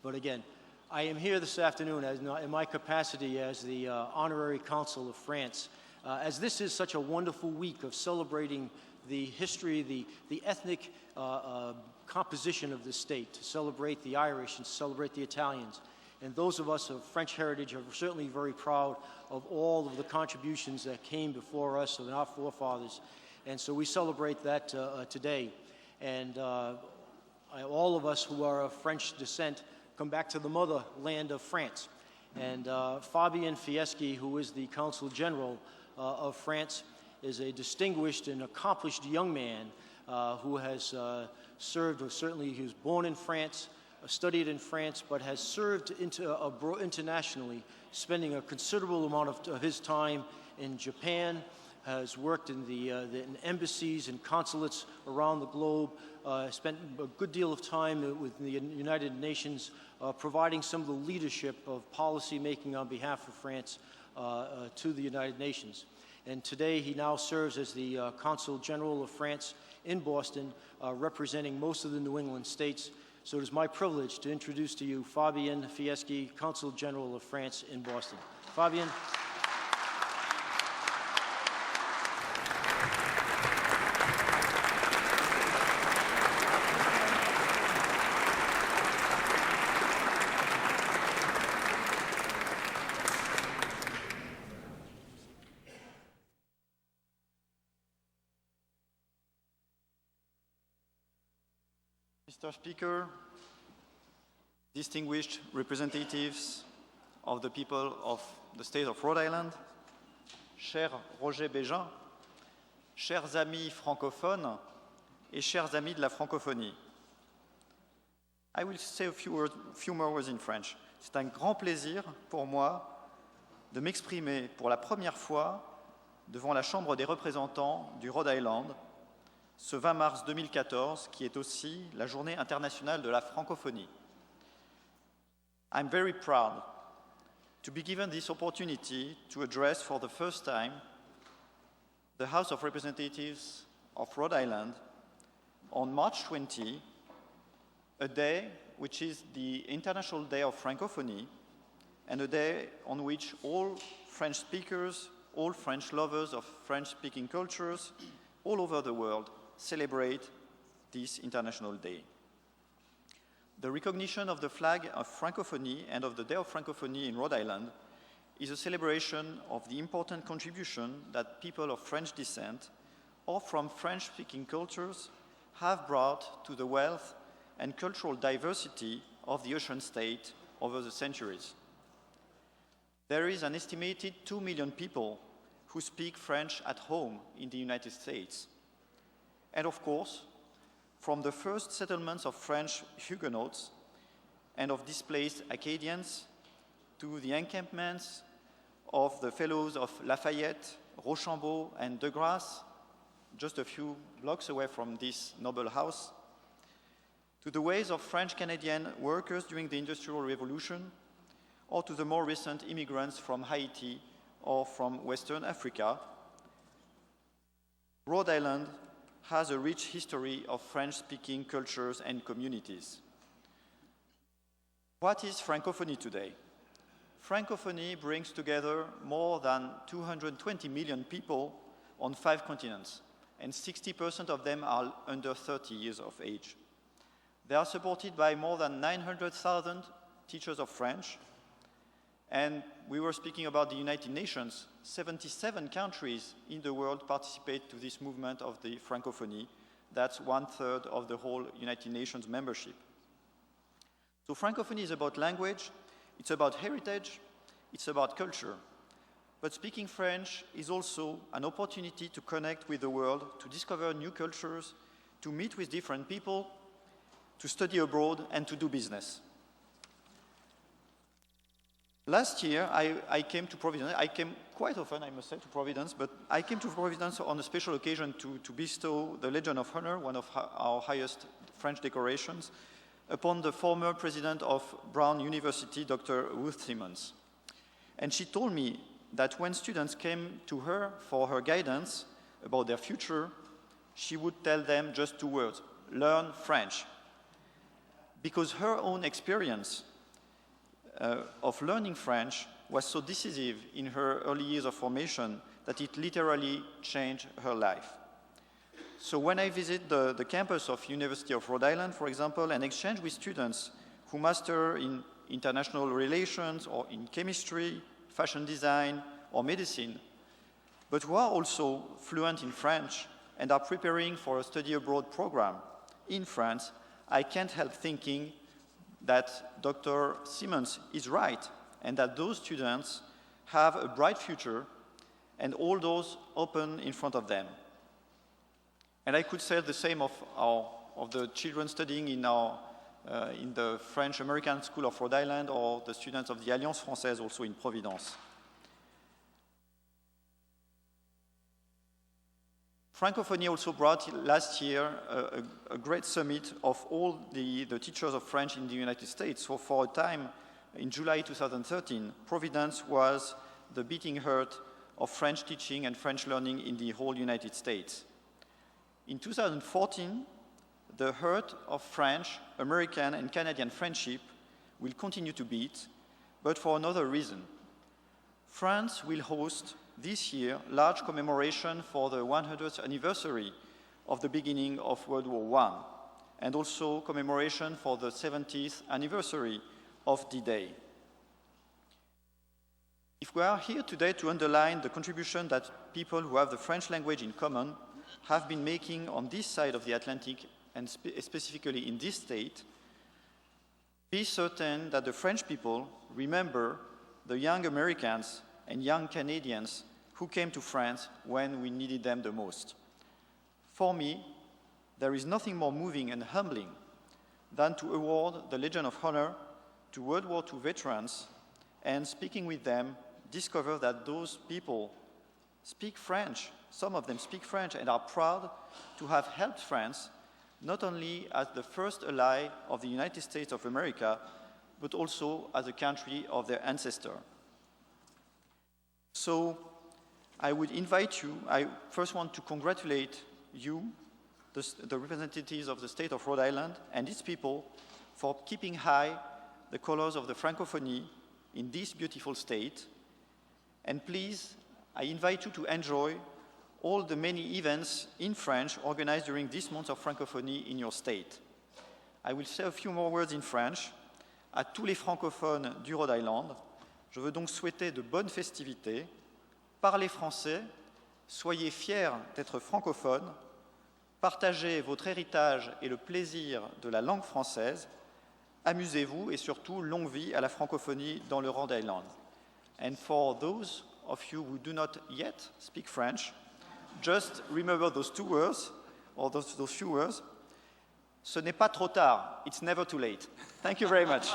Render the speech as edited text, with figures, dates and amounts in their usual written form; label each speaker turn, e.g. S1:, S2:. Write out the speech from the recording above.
S1: But again, I am here this afternoon in my capacity as the Honorary Consul of France, as this is such a wonderful week of celebrating the history, the ethnic composition of the state, to celebrate the Irish and celebrate the Italians. And those of us of French heritage are certainly very proud of all of the contributions that came before us, of our forefathers. And so we celebrate that today. And all of us who are of French descent come back to the motherland of France. And Fabien Fieschi, who is the Consul General of France, is a distinguished and accomplished young man who has served, or certainly he was born in France, studied in France, but has served internationally, spending a considerable amount of his time in Japan, has worked in in embassies and consulates around the globe, spent a good deal of time with the United Nations, providing some of the leadership of policy making on behalf of France to the United Nations. And today he now serves as the Consul General of France in Boston, representing most of the New England states. So it is my privilege to introduce to you Fabien Fieschi, Consul General of France in Boston. Fabien.
S2: Mr. Speaker, distinguished representatives of the people of the state of Rhode Island, cher Roger Bégin, chers amis francophones et chers amis de la francophonie. I will say a few more words in French. C'est un grand plaisir pour moi de m'exprimer pour la première fois devant la Chambre des représentants du Rhode Island ce 20 mars 2014, qui est aussi la Journée internationale de la francophonie. I'm very proud to be given this opportunity to address for the first time the House of Representatives of Rhode Island on March 20, a day which is the International Day of Francophonie, and a day on which all French speakers, all French lovers of French-speaking cultures all over the world celebrate this International Day. The recognition of the flag of Francophonie and of the Day of Francophonie in Rhode Island is a celebration of the important contribution that people of French descent or from French-speaking cultures have brought to the wealth and cultural diversity of the ocean state over the centuries. There is an estimated 2 million people who speak French at home in the United States. And of course, from the first settlements of French Huguenots and of displaced Acadians to the encampments of the fellows of Lafayette, Rochambeau, and de Grasse, just a few blocks away from this noble house, to the ways of French-Canadian workers during the Industrial Revolution, or to the more recent immigrants from Haiti or from Western Africa, Rhode Island has a rich history of French-speaking cultures and communities. What is Francophonie today? Francophonie brings together more than 220 million people on 5 continents, and 60% of them are under 30 years of age. They are supported by more than 900,000 teachers of French, and we were speaking about the United Nations. 77 countries in the world participate to this movement of the Francophonie. That's 1/3 of the whole United Nations membership. So Francophonie is about language, it's about heritage, it's about culture. But speaking French is also an opportunity to connect with the world, to discover new cultures, to meet with different people, to study abroad, and to do business. Last year, I came to Providence. I came quite often, I must say, to Providence, but I came to Providence on a special occasion to bestow the Legion of Honor, one of our highest French decorations, upon the former president of Brown University, Dr. Ruth Simmons. And she told me that when students came to her for her guidance about their future, she would tell them just 2 words: learn French. Because her own experience of learning French was so decisive in her early years of formation that it literally changed her life. So when I visit the campus of University of Rhode Island, for example, and exchange with students who master in international relations or in chemistry, fashion design, or medicine, but who are also fluent in French and are preparing for a study abroad program in France, I can't help thinking that Dr. Simmons is right and that those students have a bright future and all doors open in front of them. And I could say the same of the children studying in the French-American School of Rhode Island or the students of the Alliance Française also in Providence. Francophonie also brought last year a great summit of all the teachers of French in the United States. So for a time, in July 2013, Providence was the beating heart of French teaching and French learning in the whole United States. In 2014, the heart of French, American, and Canadian friendship will continue to beat, but for another reason. France will host this year large commemoration for the 100th anniversary of the beginning of World War I, and also commemoration for the 70th anniversary of D-Day. If we are here today to underline the contribution that people who have the French language in common have been making on this side of the Atlantic, and specifically in this state, be certain that the French people remember the young Americans and young Canadians who came to France when we needed them the most. For me, there is nothing more moving and humbling than to award the Legion of Honor to World War II veterans and, speaking with them, discover that those people speak French. Some of them speak French and are proud to have helped France not only as the first ally of the United States of America, but also as a country of their ancestor. So I would invite you, I first want to congratulate you, the representatives of the state of Rhode Island and its people, for keeping high the colors of the Francophonie in this beautiful state. And please, I invite you to enjoy all the many events in French organized during this month of Francophonie in your state. I will say a few more words in French. À tous les francophones du Rhode Island, je veux donc souhaiter de bonnes festivités. Parlez français, soyez fiers d'être francophones, partagez votre héritage et le plaisir de la langue française, amusez-vous et surtout longue vie à la francophonie dans le Rhode Island. And for those of you who do not yet speak French, just remember those two words, or those few words. Ce n'est pas trop tard. It's never too late. Thank you very much.